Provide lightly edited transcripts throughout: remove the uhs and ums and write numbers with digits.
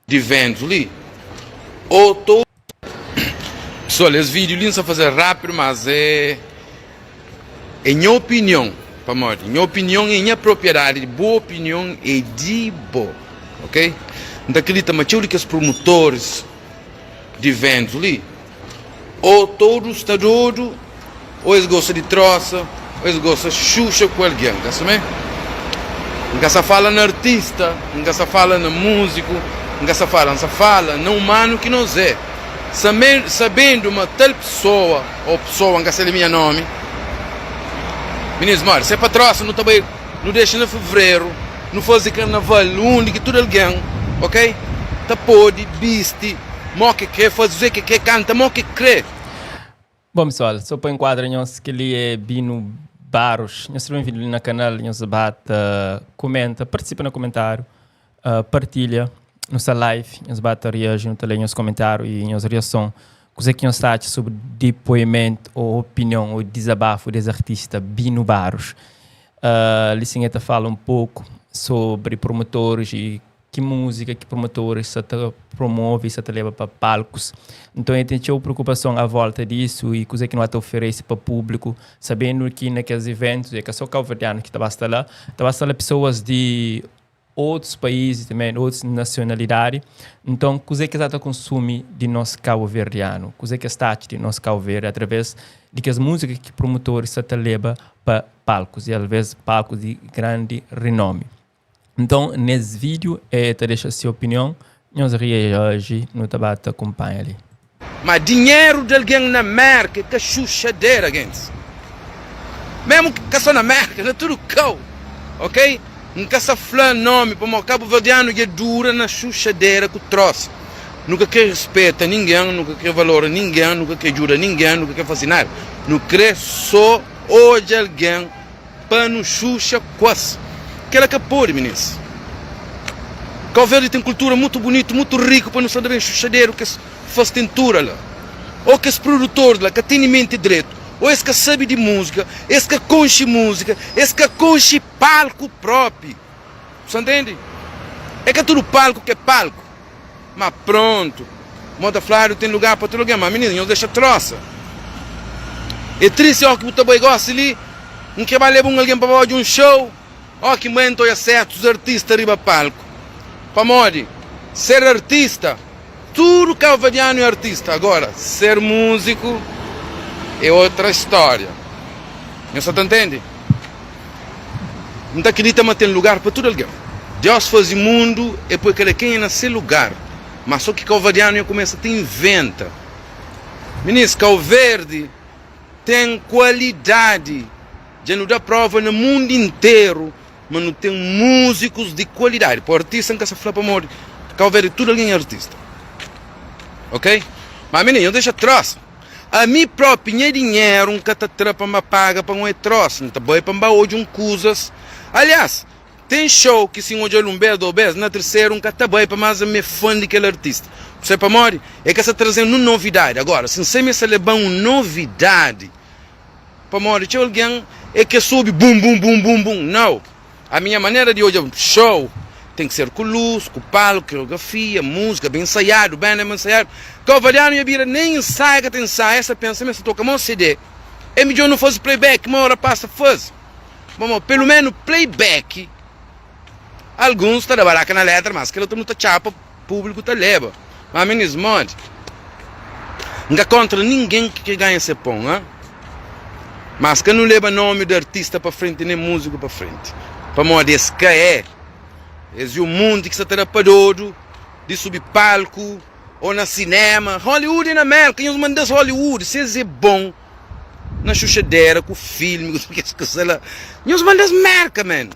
de eventos ali, ou todo... Pessoal, esse vídeo ali não fazer rápido, mas é minha opinião, para morrer. Minha opinião é minha propriedade, boa opinião é de boa, ok? Então acredita, mas eu que os promotores de eventos ali, ou todos está doido, ou eles gostam de troça, ou eles gostam de xuxa com alguém, tá sabendo? Nunca se fala no artista, nunca se fala no músico, nunca se fala no humano que nós é. Sabendo uma tal pessoa, ou pessoa, nunca sei o meu nome, meninos, mano, se é para troça, não deixa no fevereiro, não faz carnaval, único, tudo alguém, ok? Tá pode, viste, mó que quer fazer, que quer canta, mó que crê. Bom, pessoal, só para enquadrar, nós que ele é Bino Barros, nós estamos vindo no canal, nós debate, comenta, participa no comentário, partilha nossa live, nós bate reage no tele, nos comentários e nos reação. Coisa que nós está sobre depoimento ou opinião ou desabafo desse artista Bino Barros. Licinheta fala um pouco sobre promotores e que música, que promotores se promove, se leva para palcos. Então, eu tenho preocupação à volta disso e coisa que não oferece para o público, sabendo que naqueles eventos, é que só cabo-verdiano que estava lá pessoas de outros países também, outras nacionalidades. Então, coisa que está consumir de nosso cabo-verdiano, coisa que está de nosso cabo-verde através de que as músicas que promotores se leva para palcos, e às vezes palcos de grande renome. Então, nesse vídeo, deixa a sua opinião, nós reagimos no debate, acompanha ali. Mas dinheiro de alguém na América, que chuchadeira, gente. Mesmo que só na América, é tudo cão, ok? Nunca se fala nome, para o cabo-verdiano é dura na chuchadeira que trouxe. Nunca quer respeito a ninguém, nunca quer valor a ninguém, nunca quer ajuda a ninguém, nunca quer fazer nada. Não quer só hoje alguém para no chucha quase. Que ela que pode, meninos. Cabo Verde tem cultura muito bonita, muito rica, para não saber bem chuchadeiro que faz tintura lá. Ou que os produtores lá, que têm mente direito. Ou esse que sabe de música, esse que conche música, esse que conche palco próprio. Você entende? É que é tudo palco que é palco. Mas pronto. Monta Flávio tem lugar para outro lugar, mas menino, não deixa troça. É triste, ó, que o tabai gosta ali. Não quer mais levar alguém para de um show. Ó, que momento é certo, os artistas arriba palco. Para morrer, ser artista, tudo cabo-verdiano é artista. Agora, ser músico é outra história. Você entende? Não acredita, mas tem lugar para tudo alguém. Deus faz o mundo é porque quem é nesse lugar. Mas só que cabo-verdiano começa a inventa. Meninos, Cabo Verde tem qualidade. Já não dá prova no mundo inteiro. Mas não tem músicos de qualidade. Para o artista não quer se falar para morrer. Cabo Verde tudo alguém é artista. Ok? Mas menino, não deixa troça. A mim próprio, minha dinheiro, um catatrã para me pagar para um troço. Não está bom para hoje coisas. Aliás, tem show que se hoje um beijo ou beijo, na terceira um catabai para mais me fã daquele artista. Você para morrer, é que está trazendo uma novidade. Agora, se você me levar uma novidade, para morrer, tinha alguém é que sobe bum, bum, bum, bum, bum. Não. A minha maneira de hoje show tem que ser com luz, com palco, coreografia, música, bem ensaiado, bem ensaiado. Cabo-verdiano e a bira nem ensaia que tem ensaio. Essa pensamento se toca um CD. É melhor não fazer playback, uma hora passa faz. Vamos, pelo menos playback. Alguns estão trabalhando na letra, mas que outro não está chapa, público está leva. Mas meninos, monte. Não é contra ninguém que ganha esse pão, hein? Mas que não leva nome de artista para frente, nem músico para frente. Para morrer, esse que é. Esse é o mundo que se terá para todo, de subir palco, ou na cinema. Hollywood e na América, e os mandas Hollywood, se é bom, na chuchadeira, com o filme, e os mandas América, man.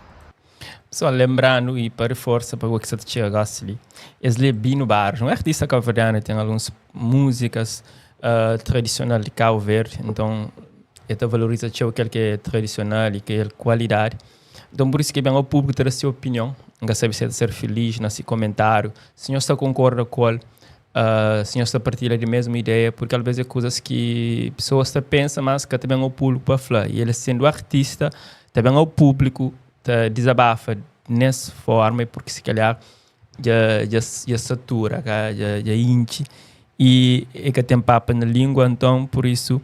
Só lembrando e para reforçar para o que você chega ali, esse é Bino Barros, um artista cabo-verdiano, tem algumas músicas tradicionais de Cabo Verde, então ele valoriza aquilo que é tradicional e que é qualidade. Então, por isso que bem o público ter a sua opinião, não sabe se é ser feliz nesse comentário, se não está concorda com ele, se não está partilha de mesma ideia, porque às vezes é coisas que pessoas pensam, mas que também o público para falar. E ele sendo artista, também o público desabafa nessa forma, porque se calhar já satura, já inche, e que tem papo na língua, então por isso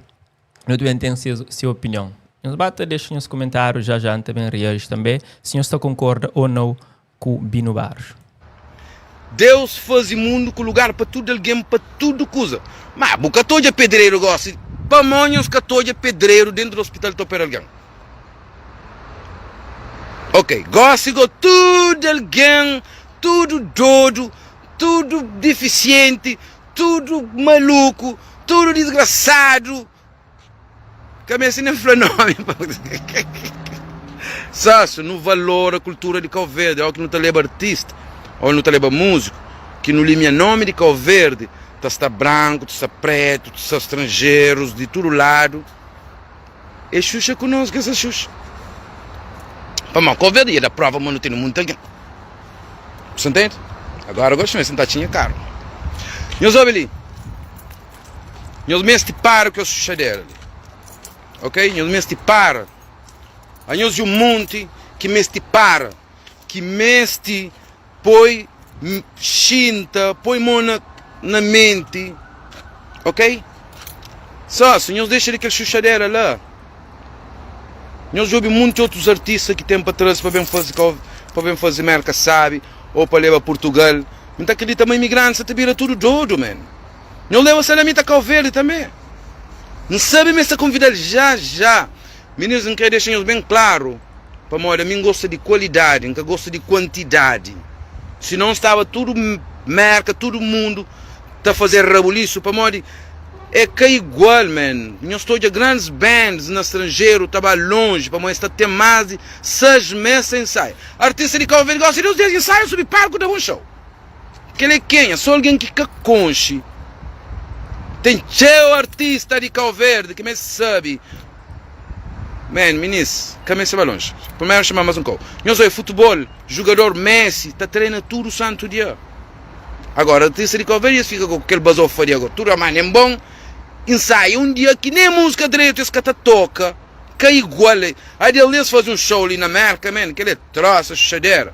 eu também tenho sua opinião. Nos bata, deixa nos comentários, já também reage também, se você concorda ou não com o Bino Barros. Deus faz o mundo com lugar para tudo, alguém para tudo coisa. Mas o catoja pedreiro gosta, para monhos catoja pedreiro dentro do hospital de opera alguém. Ok, gosta de tudo alguém, tudo doido, tudo deficiente, tudo maluco, tudo desgraçado. Cabeça nem fala nome. Só não valora a cultura de Cabo Verde, ou que não te leva artista, ou não te leva músico, que não lhe nome de Cabo Verde, está branco, está preto, está estrangeiros, de todo lado. É Xuxa conosco, essa Xuxa. Mas Cabo Verde ia dar prova, mas não tem no mundo alguém. Você entende? Agora eu gosto de sentadinha caro. Meus ali, meus mestre para que eu Xuxa dela. Ok? Meus mestre para. Anhos um monte que mestre para, que mestre põe chinta, põe mão na mente, ok? Só, senhores, deixa aquele chuchadeira lá. Nós ouvimos muitos outros artistas que tem para trás para bem fazer merca, sabe? Ou para levar a Portugal. Mas aquele também imigrante, você vira tudo doido, man. Não leva a lamita Cabo Verde também. Não sabe me essa convidar já. Meninos, não quero deixar bem claro. Para moda, mim gosta de qualidade, nunca gosta de quantidade. Se não estava tudo merca, todo mundo está a fazer rabuliço, para moda, é que é igual, man. Eu estou de grandes bands no estrangeiro, estava longe, para moda, está até mais de 6 meses sem ensaio. Artista de Cabo Verde gosta de 2 dias de ensaio, subir palco, dá um show. Que ele é quem? É só alguém que conche. Tem teu artista de Cabo Verde que me sabe. Man, meninos, caminho vai longe. Primeiro chamar mais um pouco. Eu sou futebol, jogador Messi, está treinando tudo santo dia. Agora, artista de Cabo Verde fica com aquele basofa de agora. Tudo amanhã é bom. Ensaio um dia que nem música direito esse cara toca. Que é igual. Aí eles fazem um show ali na América, man, que ele é troça, chadeira.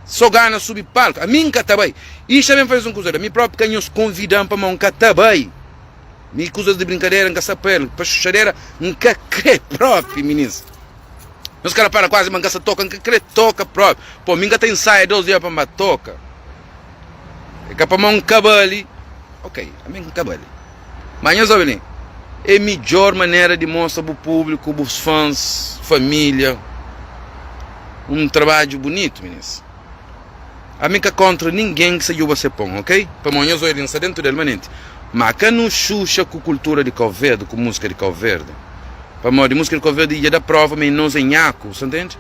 Só ganha subir palco. A mim está bem. Isto também faz uma coisa. A mim próprio que nos convidam para montar está bem. Me coisas de brincadeira, nunca sapelo, para chuchadeira, nunca crê próprio, meninos. Os caras para quase, mas nunca toca, nunca crê toca próprio. Pô, nunca tem ensaio 2 dias para me toca. É que para um cabelo, ok, a mim um cabelo. Mas eu sabe, é a melhor maneira de mostrar para o público, para os fãs, família, um trabalho bonito, meninos. A mim que contra ninguém que saiu a ser pão, ok? Para mim eu sou dentro dele, manente. Mas que não xuxa com cultura de Cabo Verde, com música de Cabo Verde. Para mim, de música de Cabo Verde ia dar prova, mas não é nhaco, você entende?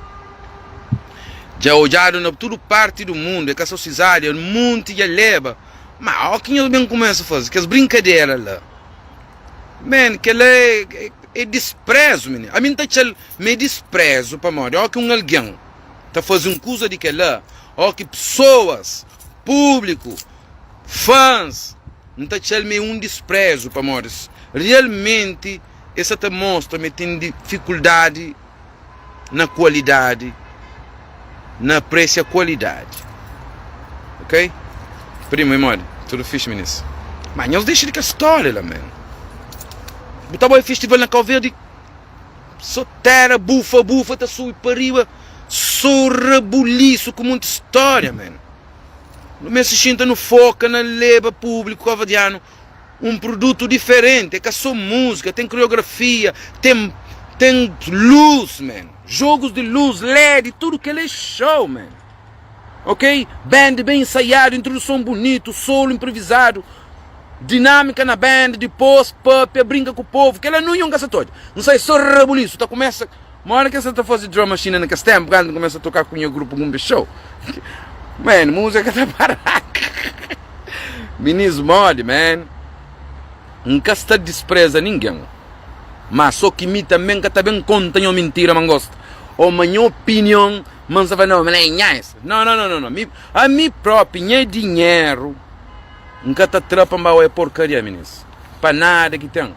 Já olharam na toda parte do mundo, é que a sociedade, o mundo já leva. Mas olha quem eu bem começo a fazer, que as brincadeiras lá. Man, que é desprezo, menino. A mim está me desprezo, para mim. Olha que alguém está fazendo coisa de que lá. Olha que pessoas, público, fãs, não está um desprezo para nós. Realmente, essa te mostra que tem dificuldade na qualidade, na preço a qualidade. Ok? Primo, amor, tudo fixe, meninas. Mas não deixa de que a história lá, man. Botava o festival na Cabo Verde, só terra, bufa, tá subindo para arriba, só rebuliço com muita história, man. Me assistindo no foca, na leva público cavadiano, um produto diferente, é que é só música, tem coreografia, tem luz, man. Jogos de luz, LED, tudo que é show, man. Ok? Band bem ensaiado, introdução bonito, solo improvisado, dinâmica na band, depois pup, brinca com o povo, que ela não ia todo. Não sei, só rebuliço, tá começa, uma hora que você está fazendo drum machine naquele tempo, quando começa a tocar com o grupo Gumbe Show. Man, música tá parada. Meninos mod, man. Nunca está despreza ninguém. Mas só que me também que também conta uma mentira, mas gosta. Ou minha opinião, mas vai não, não. A mim próprio, minha dinheiro. Nunca está trapa, mas é porcaria, meninos. Para nada que tem.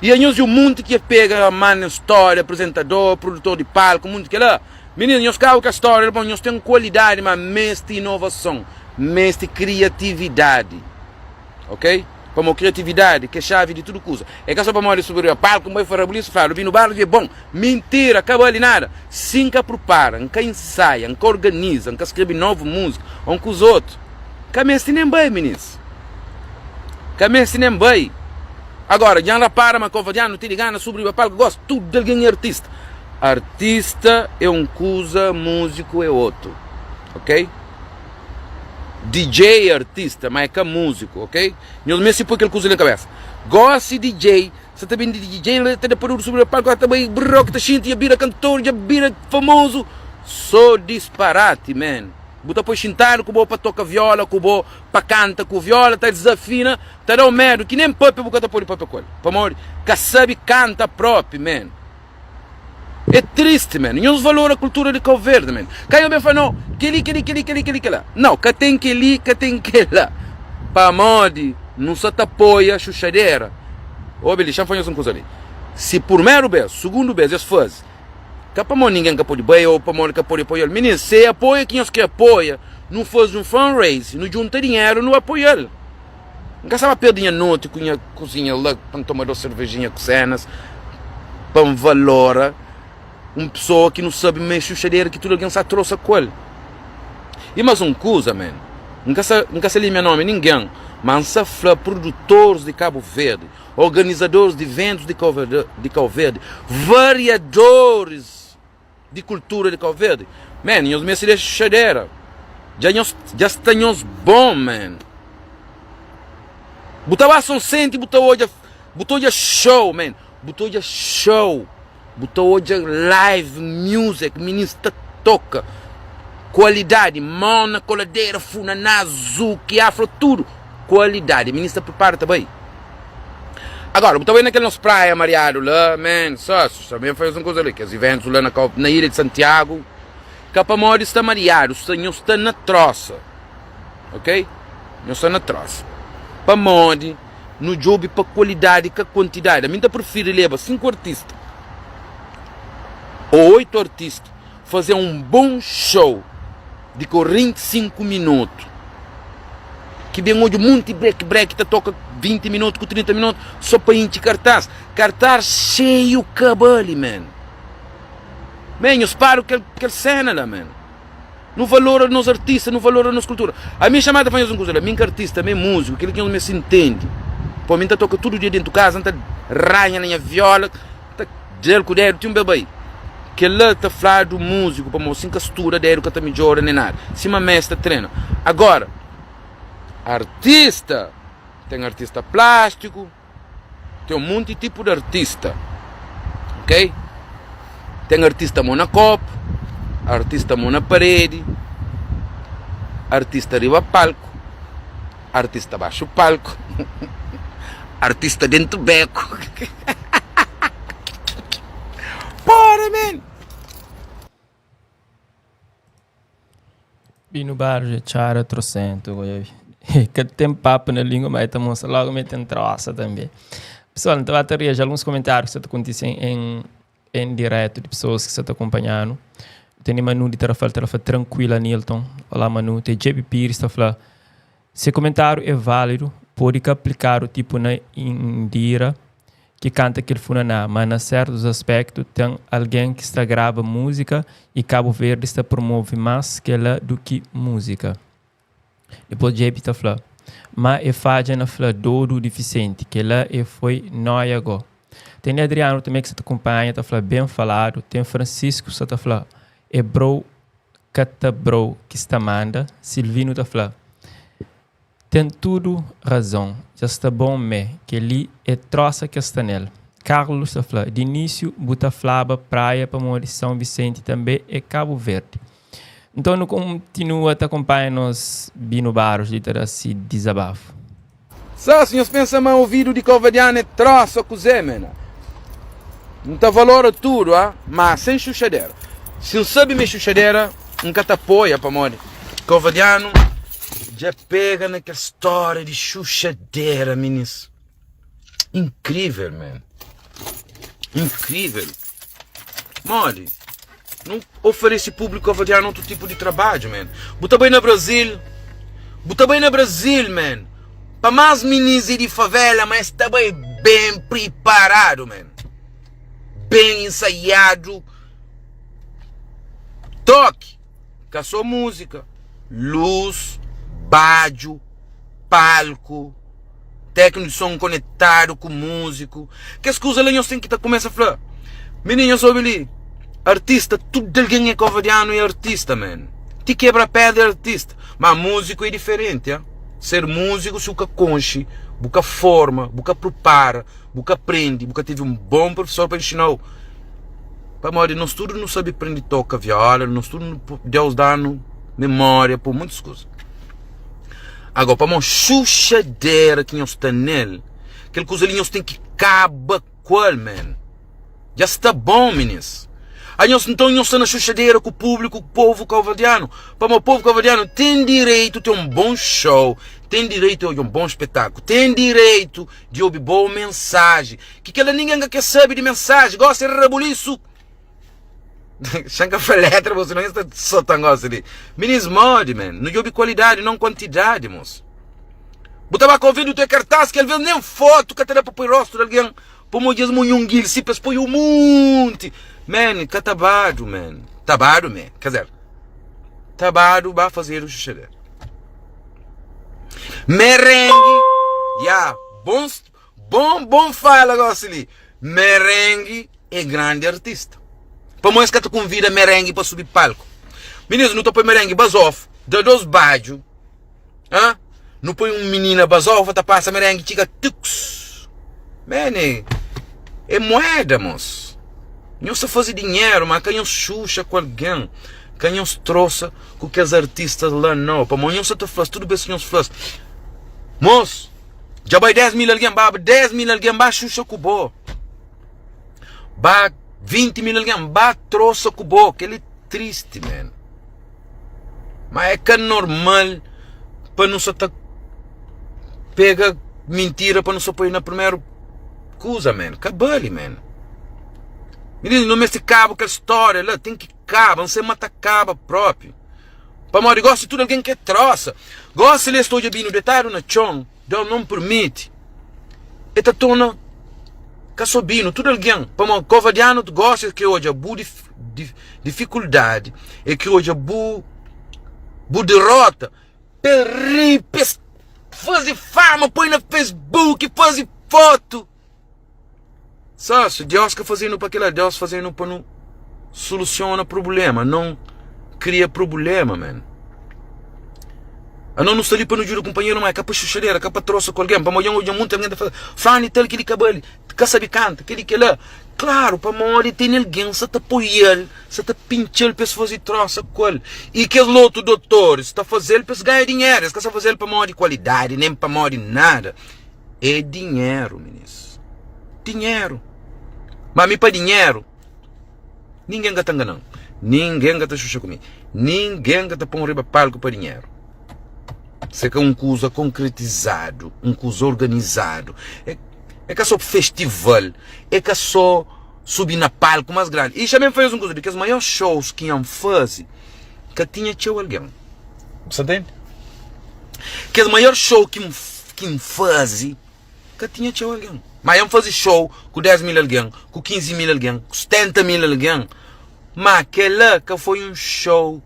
E aí o mundo que pega a mano, história, apresentador, produtor de palco, o mundo que lá. Menino, nós carro com a história, bom, nós temos qualidade, mas mestre inovação, mestre criatividade. Ok? Como criatividade, que é chave de tudo coisa. É que só para morrer sobre o palco, como eu falei, o vino bar é bom. Mentira, acaba ali nada. Sim que prepara, que ensaia, que organiza, que escreve nova música, com os outros. Que mestre nem bem, meninos. Que mestre nem bem. Agora, já não para, mas como já não te ligando sobre o palco, gosto tudo de alguém artista. Artista é coisa, músico é outro. Ok? DJ é artista, mas é que músico, ok? Nós mesmo se põe aquele coisa na cabeça. Gosto de DJ, você também de DJ, até depois sobre o palco, também broca, tá xinto, já vira cantor, já vira famoso. Só disparate, man. Bota para xintar, que vou para tocar viola, que vou para canta com viola, tá desafina, tá dando medo, que nem pop, vou cantar por ele, para amor, que sabe canta próprio, man. É triste, man. Não valora a cultura de Cabo Verde, man. Caiu bem falou, não, que lá. Não, que tem que lá. Para mode, não se te apoia, chuchadeira. Ô, Beli, já foi uma coisa ali. Se por primeiro vez, segundo vez, eles fazem, que para mode ninguém que pode bem, ou para mode que pode apoiar. Menino, se apoia quem os que apoia, não faz um fundraise, não junta dinheiro, não apoia ele. Nunca sabe perder dinheiro noite, cozinha lá, para tomar uma cervejinha com cenas, para valora. Uma pessoa que não sabe meio chuchadeira, que tudo alguém se trouxe com ele. E mais uma coisa, man. Nunca se lhe meu nome, ninguém. Mas se fala produtores de Cabo Verde, organizadores de eventos de Cabo Verde, variadores de cultura de Cabo Verde. Man, nós me se chuchadeira. Já estamos bom, man. Botava só sente, botou hoje show, man. Botou hoje show. Botou hoje live music, ministra toca, qualidade, mona, coladeira, funaná, zuki, afro, tudo, qualidade, ministra prepara também. Agora, botou aí naquele nosso praia, Mariado, lá, man, só também faz uma coisa ali, que os eventos lá na ilha de Santiago, Capamori está Mariado, o está na troça, ok? Não está na troça. Para mode, no job, para qualidade, para quantidade, a mim prefiro levar 5 artistas, ou 8 artistas, fazer um bom show de 45 minutos. Que bem hoje muito break, toca 20 minutos com 30 minutos, só para encher cartaz. Cartaz cheio cabelo, man. Man, eu espero que cena lá, man. Não valora nos artistas, não valora nos cultura. A minha chamada faz uma coisa, a minha artista, a minha músico, aquele que não me se entende. Para mim, toca todo dia dentro de casa, tá ranha na minha viola, tá gel com o dedo, tinha um bebê. Que lá está falar do músico, para mostrar que a estrutura dele que está melhor nem nada. Se uma mestra treina. Agora, artista, tem artista plástico, tem um monte de tipo de artista. Ok? Tem artista mão na copo, artista mão na parede, artista arriba palco, artista baixo palco, artista dentro do beco. Bora, man! Bino bar, já chara, trocento. Que tem papo na língua, mas estamos logo metendo troça também. Pessoal, então, até já alguns comentários que estão acontecendo em direto de pessoas que estão acompanhando. Tem Manu de Tarafal tranquila, Nilton. Olá, Manu. Tem JB Pires, está falando. Se comentário é válido, pode aplicar o tipo na Indira que canta aquele funaná, mas em certos aspectos tem alguém que está grava música e Cabo Verde está promove mais que ela do que música. Depois JB está falando, mas é falha na fala do deficiente, que ela foi nóia agora. Tem Adriano também que se acompanha, está falando bem falado. Tem Francisco que está falando, é bro, cata bro que está manda. Silvino está falando, tem tudo razão, já está bom que ele é troça que está nele. Carlos está falando, de início, Buta Flaba, praia para morrer São Vicente também é Cabo Verde. Então, não continua a acompanhar nos Bino Baros de Terassi desabafo. Só, senhores, pensam mais ouvido de Covadiano é troça com Zé, mena. Não está valor tudo, mas sem chuchadeira. Se não sabe me chuchadeira, nunca te apoia para morrer. Covadiano já pega naquela história de chuchadeira, meninos. Incrível, man. Incrível. Mole. não oferece público cavadiano outro tipo de trabalho, man. Buta bem na Brasil, man. Para mais meninos de favela, mas também bem preparado, man. Bem ensaiado. Toque, com a sua música, luz, baixo, palco, técnico de som conectado com músico. Que as coisas ali tem que começar a falar. Meninos, soube ali, artista, tudo alguém é cavadiano e artista, man. Te quebra pé de artista. Mas músico é diferente, hein? Ser músico, se buca conche, buca forma, buca prepara, buca aprende, buca teve um bom professor para ensinar. Para morrer, nós tudo não sabe aprender tocar viola, nós tudo Deus dá memória, por muitas coisas. Agora, para uma chuchadeira que nós está nele, aquele coisa ali nós tem que acabar com ele, man. Já está bom, meninos. Aí nós então nós estamos na chuchadeira com o público, com o povo cavadiano. Para o povo cavadiano tem direito a ter um bom show, tem direito a um bom espetáculo, tem direito de ouvir boa mensagem. Que ninguém quer saber de mensagem, gosta de rebuliço. Chanca foi letra, você não está só tão gosta ali. Meninos, mod, man. Não ouve qualidade, não quantidade, moço. Botava convido o teu cartaz, que ele vê nem foto, que até para pôr o rosto de alguém. Para morrer, munhunguil, se põe um monte. Man, que tabado, man. Tabado, man. Quer dizer, tabado vai fazer o xuxeré. Merengue, bom fala agora ali. Merengue é grande artista. Para mais que tu convida merengue para subir palco. Meninos, não estou põe merengue, basof, dá dois baixos. Não põe um menina basof, tá passa merengue, chica tux. Man, é moeda, moço. Não se faz dinheiro, mas canhão xuxa com alguém. Canhão trouxe com que os artistas lá não. Para não se te faz, tudo bem se não se faz. Moço, já vai 10 mil alguém, 10 mil alguém, xuxa com o bo. 20 mil alguém, trouxe com o bo. Que ele é triste, man. Mas é que é normal para não se te pega mentira, para não se pôr na primeira coisa, man. Cabale, man. Menino, não me se cabo aquela história lá, tem que cabo, não se mata caba próprio. Para morrer, gosta de tudo alguém que é troça. Gosta de estou de bino detalhe na chão, Deus não permite. E tá tona casobino, tudo alguém. Para morrer, covadiano, tu gosta que hoje é bu dificuldade, e que hoje é bu derrota. Perri, fazer fama, põe na Facebook, fazer foto. Só se Deus que fazendo para aquilo, Deus fazendo para não soluciona problema, não cria problema, man. A não está ali para não juro companheiro, mas é para chuchadeira, é para troça com alguém, para morrer hoje muito alguém tá falando, fane tal que ele cabelo, que sabe canta, que ele que lá. Claro, para morrer tem alguém se te apoiar, se te pinchar para fazer troça com ele. E que outro doutor está fazendo para ganhar dinheiro, está fazendo para morrer de qualidade, nem para morrer nada. É dinheiro, meninos. Dinheiro. Mas me para dinheiro, ninguém gata enganando. Ninguém gata xuxa comigo. Ninguém gata pôr um riba palco para dinheiro. Isso é um coisa concretizado, um coisa organizado. É que é só festival, é que é só subir na palco mais grande. E também fez um coisa, porque os maiores shows que iam fazer, que tinha tchau alguém. Você entende? Que os maiores shows que iam fazer, que tinha tchau alguém. Mas iam fazer show com 10 mil alguém, com 15 mil alguém, com 70 mil alguém. Mas aquele que foi um show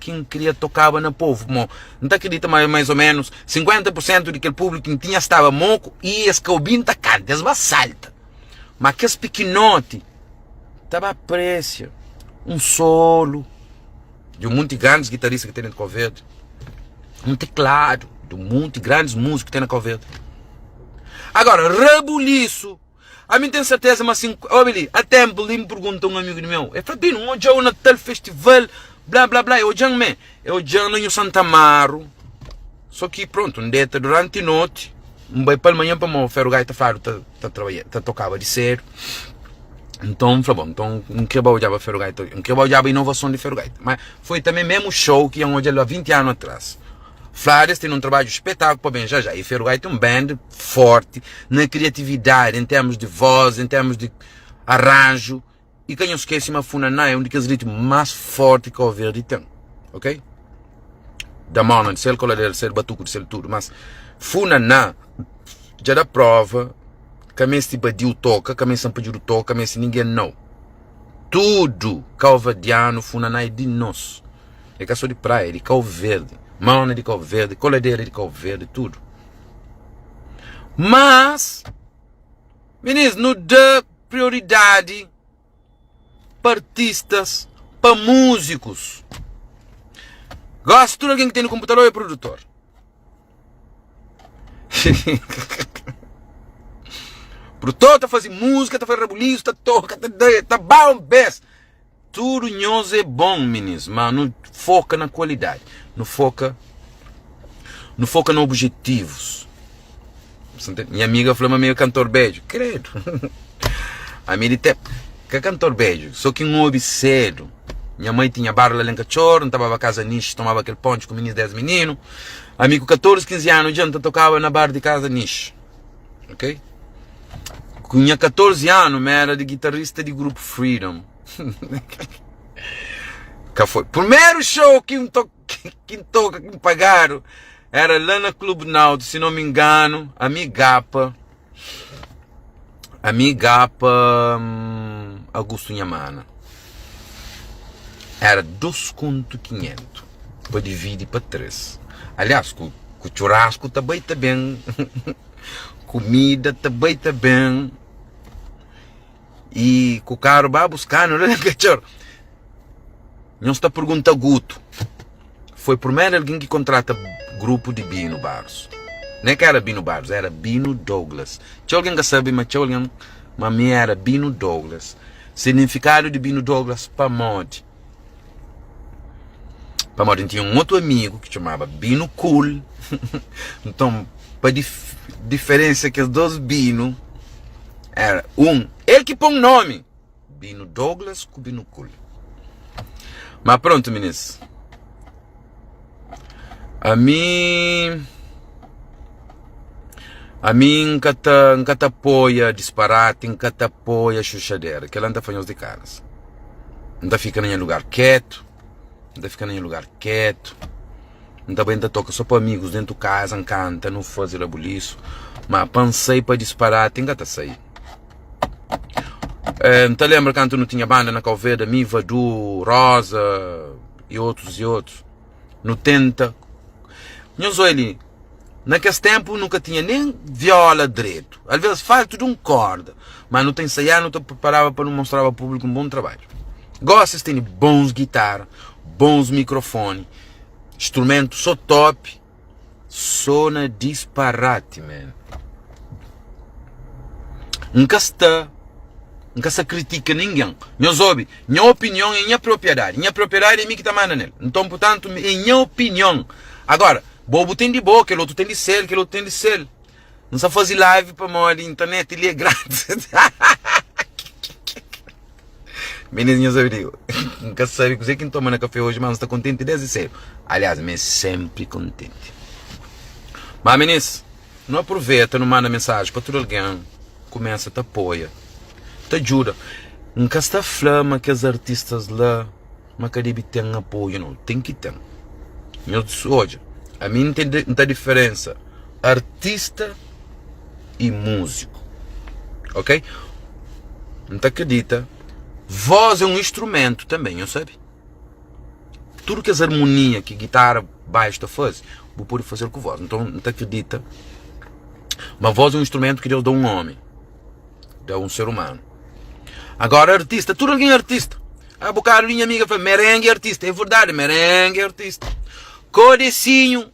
que queria tocava no povo. Não acredita mais ou menos 50% daquele público que tinha estava moco e as caubinhas cantam, as salta. Mas aqueles pequenotes estava a preço. Um solo de um monte de grandes guitarristas que tem na Coverde. Um teclado de um monte de grandes músicos que tem na Coverde. Agora, rebuliço. A mim tem certeza, mas assim, olha, a tempo me pergunta um amigo meu, é Fabinho, onde é o Natal Festival, blá blá blá, eu já não em Santa Amaro, só que pronto, um dia durante a noite, um bem para amanhã para o ferro gaita faro, tá tocava de ser, então, falou bom, então, um que eu já ferro gaita, um que eu já inovação de ferro gaita, mas foi também mesmo show que iam hoje há 20 anos atrás. Flores tem um trabalho espetáculo para bem já. E Ferro Gaita é um band forte na criatividade, em termos de voz, em termos de arranjo e quem não esquece, mas Funaná é um dos ritmos mais fortes que Cabo Verde tem, ok? Da mão, de ser coladeira, de ser batuco, de ser tudo, mas Funaná já dá prova que a mim se pediu toca, que a mim se pediu toca, que a mim se ninguém não. Tudo calvadiano, Funaná é de nós. É que é só de praia, é de Cabo Verde. Mão é de Cabo Verde, coladeira é de Cabo Verde, tudo. Mas, meninos, não dá prioridade para artistas, para músicos. Gosto de tudo alguém que tem no computador é produtor. Produtor está fazendo música, está fazendo rebuliço, está toca, está bom, best. Tudo nós é bom, meninos, mas não foca na qualidade, não foca nos objetivos. Minha amiga falou, meu cantor beijo, credo. A minha disse, que cantor beijo, só que um ouve cedo. Minha mãe tinha bar lá em Cachorro, não estava a casa niche, tomava aquele ponte com meninos 10 meninos. Amigo 14, 15 anos, já tocava na bar de casa niche. Ok? Tinha 14 anos, mas era de guitarrista de grupo Freedom. Que foi. Primeiro show que me pagaram era lá na Clube Náutico, se não me engano, Amigapa Augusto Inhamana. Era 2.500 para dividir para 3. Aliás, com o churrasco também está bem. Comida também está bem. E com o carro vai buscar, não é, cachorro? Não está perguntando Guto. Foi primeiro alguém que contrata grupo de Bino Barros. Não é que era Bino Barros, era Bino Douglas. Tinha alguém que sabe, mas tinha alguém, mas minha era Bino Douglas. Significado de Bino Douglas, Pamode. Pamode tinha um outro amigo que chamava Bino Cool. Então, para diferença que os dois Bino, era ele que põe o nome, Bino Douglas com Bino Cool. Mas pronto, meninos. A mim nunca te apoia disparate, nunca te apoia chuchadeira, que ela anda fazendo de caras. Não fica em lugar quieto, não também toca só para amigos dentro de casa, canta, não faz rebuliço. Mas pensei para disparar, tem que sair. Não te lembra quando não tinha banda na Calveda, Miva, Du, Rosa e outros. No tenta. Não sou ele. Naquele tempo nunca tinha nem viola direito. Às vezes faz tudo um corda. Mas não te ensaiar, não te preparava para não mostrar ao público um bom trabalho. Gostas, tem bons guitarras, bons microfones, instrumentos só top, só na disparate, man. Nunca se critica ninguém. Não soube, minha opinião é minha propriedade. Minha propriedade é mim que está mandando nele. Então, portanto, é minha opinião. Agora, bobo tem de boa, aquele outro tem de ser, aquele outro tem de ser. Não se fazer live para a internet, ele é grátis. Meninas, eu digo, nunca sabe que quem toma na café hoje, mas está contente desde cedo. Aliás, me sempre contente. Mas, meninas, não aproveita, não manda mensagem para todo alguém. Começa, te apoia, te ajuda. Nunca está flama que os artistas lá, mas que devem ter apoio, não. Tem que ter. Hoje, a mim não tem diferença. Artista e músico. Ok? Não te acredita? Voz é um instrumento também, eu sabe? Tudo que as harmonias, que guitarra, baixo faz, vou poder fazer com voz. Então, não te acredita? Mas voz é um instrumento que Deus dá a um homem, dá a um ser humano. Agora, artista, tudo alguém é artista. A bocado minha amiga fala, merengue é artista. É verdade, merengue é artista. Codecinho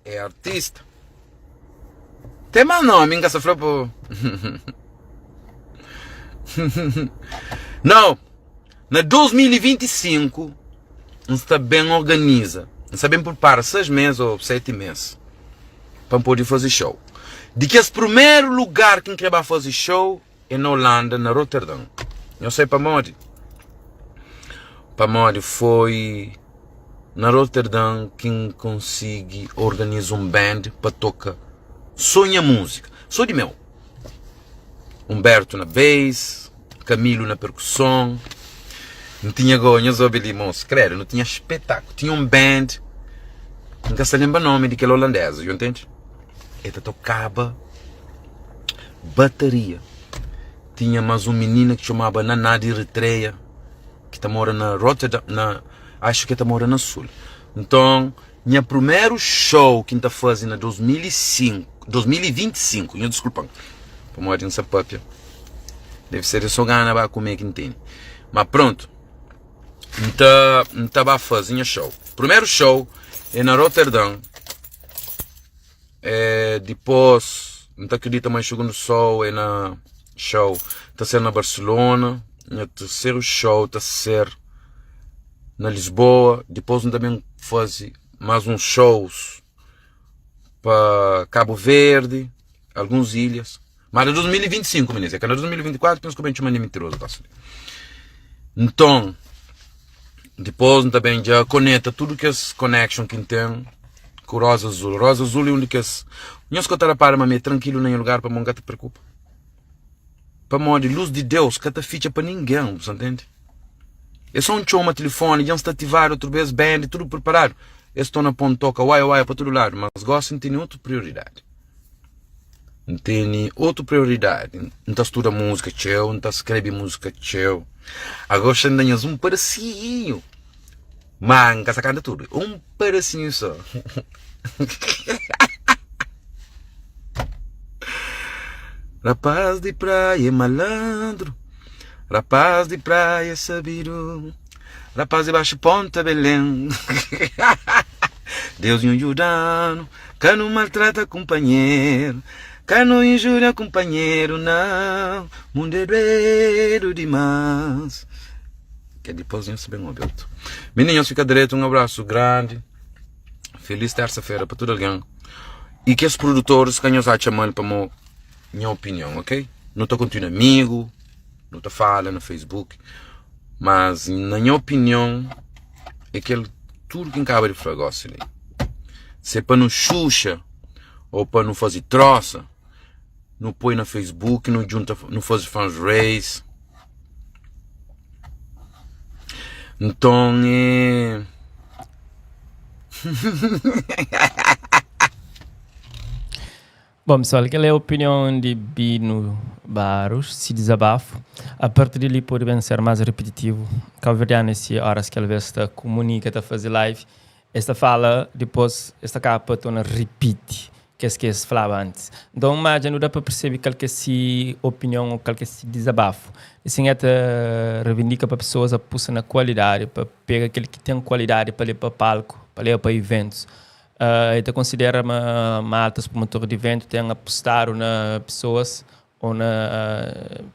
é artista. Tem mais nome, nunca se falou. Não, na 2025, não está bem organiza, não está bem prepara 6 meses ou 7 meses para poder fazer show. De que esse primeiro lugar que quer fazer show é na Holanda, na Rotterdam. Eu sei para onde foi na Rotterdam quem consegue organizar um band para tocar sonha música, só de meu. Humberto na bass, Camilo na percussão. Não tinha gonhas ou moço, credo, não tinha espetáculo. Tinha um band, nunca se lembra o nome daquele holandês, entende? Ele tocava bateria. Tinha mais uma menina que chamava Naná de Eritreia, que mora na Rotterdam, acho que mora na Sul. Então, minha primeiro show que está fazendo em 2025, desculpa, para morar em Sapapia. Deve ser só gana para comer que tem. Mas pronto. Não estava fazendo show. Primeiro show é na Rotterdam. Depois, não acredito mais segundo show é na show. Está sendo na Barcelona. O terceiro show está ser na Lisboa. Depois também faz mais uns shows para Cabo Verde, algumas ilhas. Mas é 2025, meninas. É que é 2024, penso que eu bem mentiroso. Então, depois também já conecta tudo que as connection que tem com Rosa Azul. Rosa Azul é onde que as... Não é que eu estou para mas tranquilo nem lugar para não te preocupa. Para morrer, luz de Deus, que te ficha para ninguém, você entende? É só um chama telefone, já está ativado outra vez, band, tudo preparado. Eles estão na ponta, toca, uai, para todo lado, mas gostam de ter outra prioridade. Não tem outra prioridade. Não está estudando música, tchau, não está escrevendo música, tchau. Agora você ainda um pedacinho. Manca, sacando tudo. Um pedacinho só. Rapaz de praia, malandro. Rapaz de praia, sabido. Rapaz de baixo ponta, Belém. Deus me ajudando. Que não maltrata companheiro. Que não injúria companheiro, não. Mundo é doido demais. Que depois não se bem aberto. Meninos, fica direito, um abraço grande. Feliz terça-feira para todo alguém. E que os produtores que nos chamam para minha opinião, ok? Não estou continuando amigo, não estou falando no Facebook, mas na minha opinião é que tudo que acaba de falar ali. Se é para não xuxa ou para não fazer troça, não põe no Facebook, não junta, não faz fans race. Então é... Bom, pessoal, aquela é a opinião de Bino Barros, se desabafo. A partir dali pode ser mais repetitivo. Calverdiano, nessas horas que ele está comunica, está fazer live, esta fala, depois esta capa torna repite, que é o que se falava antes. Então, mas não dá para perceber qual que é a opinião ou qual que é o desabafo. Assim, é reivindica para pessoas a pôr na qualidade, para pegar aquele que tem qualidade para ir para palco, para ir para eventos. Ele considera altas promotor de evento, tem apostado na pessoas ou na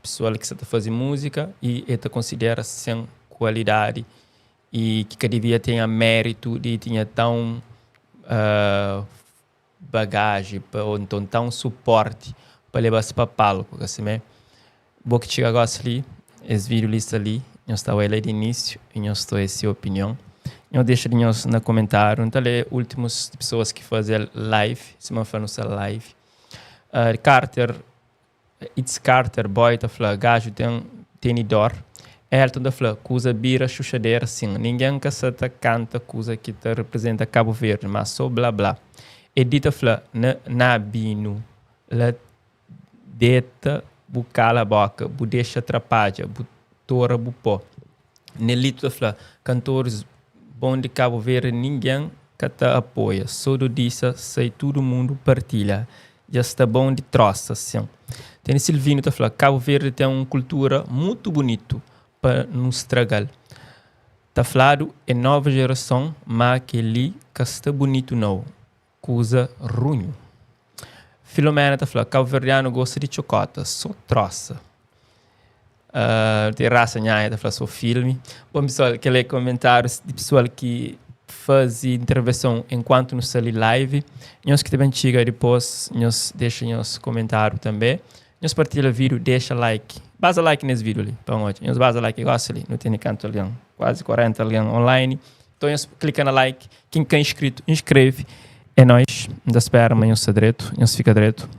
pessoa que está fazendo música e ele considera sem qualidade e que devia ter mérito de ter tão bagagem ou então tão suporte para levar-se para palco, assim, né? Bom que chega agora ali, esse vídeo lista ali, eu estava ali de início e eu estou essa opinião. Eu deixo no comentário. Então, últimos pessoas que fazem live, se não for nossa live. Carter, It's Carter, boy, tá falando, gajo tem dor. Elton tá falando, coisa bira, chuchadeira, sim. Ninguém que se canta coisa que te representa Cabo Verde, mas só blá blá. Edita falando, na bino, la deta, bucala a boca, bu deixa atrapalha, bu tora, bu pó. Nelito tá falando, cantores bom de Cabo Verde, ninguém que te apoia. Só do disso, sei todo mundo partilha. Já está bom de troça, assim. Tem Silvino que fala, Cabo Verde tem uma cultura muito bonita para não estragar. Está falado, é nova geração, mas que ali que está bonito não. Coisa ruim. Filomena está falando, Cabo Verdeano gosta de chocota, só troça. Tem raça nhaia, está falando, só filme. Bom, pessoal, aquele comentário de pessoal que faz intervenção enquanto nos sali live. Nós que também chega depois, nós deixa nos comentário também. Nós partilha o vídeo, deixa like. Basta like nesse vídeo ali, para onde? Nós basta like gosta ali, não tem nem canto ali, quase 40 ali online. Então, nós clica na like. Quem é inscrito, inscreve. É nóis. Nos espera amanhã, nós fica direito.